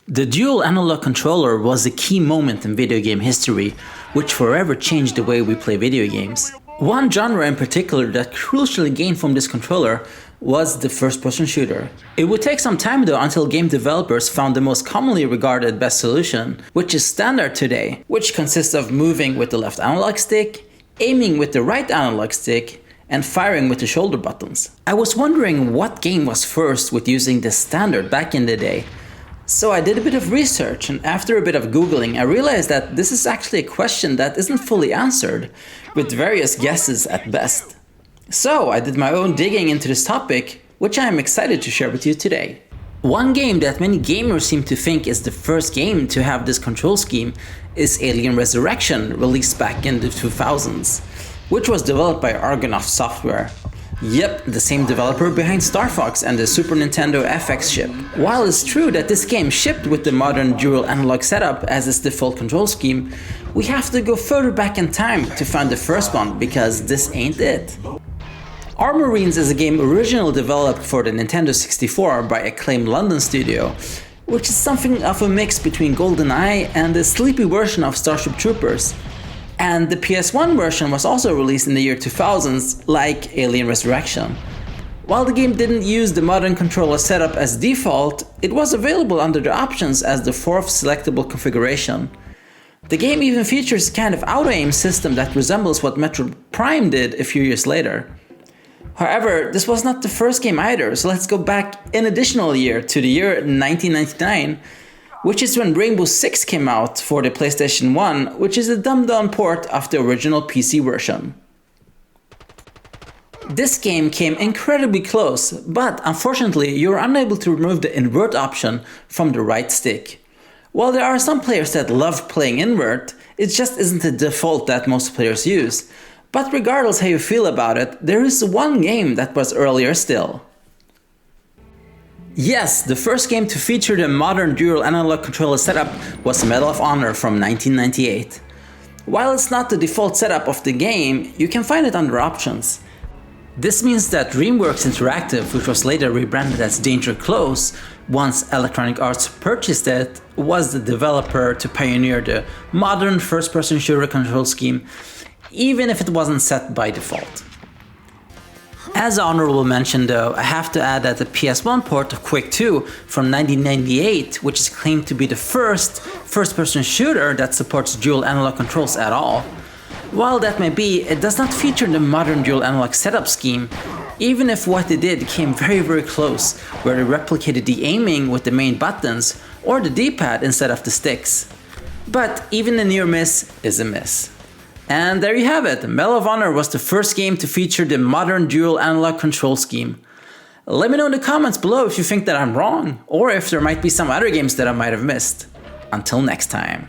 The dual analog controller was a key moment in video game history, which forever changed the way we play video games. One genre in particular that crucially gained from this controller was the first-person shooter. It would take some time though until game developers found the most commonly regarded best solution, which is standard today, which consists of moving with the left analog stick, aiming with the right analog stick, and firing with the shoulder buttons. I was wondering what game was first with using this standard back in the day. So I did a bit of research, and after a bit of googling I realized that this is actually a question that isn't fully answered, with various guesses at best. So I did my own digging into this topic, which I am excited to share with you today. One game that many gamers seem to think is the first game to have this control scheme is Alien Resurrection, released back in the 2000s, which was developed by Argonaut Software. Yep, the same developer behind Star Fox and the Super Nintendo FX chip. While it's true that this game shipped with the modern dual analog setup as its default control scheme, we have to go further back in time to find the first one, because this ain't it. Armorines is a game originally developed for the Nintendo 64 by acclaimed London studio, which is something of a mix between GoldenEye and a sleepy version of Starship Troopers. And the PS1 version was also released in the year 2000s, like Alien Resurrection. While the game didn't use the modern controller setup as default, it was available under the options as the fourth selectable configuration. The game even features a kind of auto-aim system that resembles what Metroid Prime did a few years later. However, this was not the first game either, so let's go back an additional year to the year 1999, which is when Rainbow Six came out for the PlayStation 1, which is a dumbed-down port of the original PC version. This game came incredibly close, but unfortunately you're unable to remove the invert option from the right stick. While there are some players that love playing invert, it just isn't the default that most players use. But regardless how you feel about it, there is one game that was earlier still. Yes, the first game to feature the modern dual analog controller setup was Medal of Honor from 1998. While it's not the default setup of the game, you can find it under options. This means that DreamWorks Interactive, which was later rebranded as Danger Close, once Electronic Arts purchased it, was the developer to pioneer the modern first-person shooter control scheme, even if it wasn't set by default. As an honorable mention though, I have to add that the PS1 port of Quake 2 from 1998, which is claimed to be the first-person shooter that supports dual analog controls at all. While that may be, it does not feature the modern dual analog setup scheme, even if what they did came very close, where they replicated the aiming with the main buttons or the D-pad instead of the sticks. But even a near miss is a miss. And there you have it, Medal of Honor was the first game to feature the modern dual analog control scheme. Let me know in the comments below if you think that I'm wrong, or if there might be some other games that I might have missed. Until next time.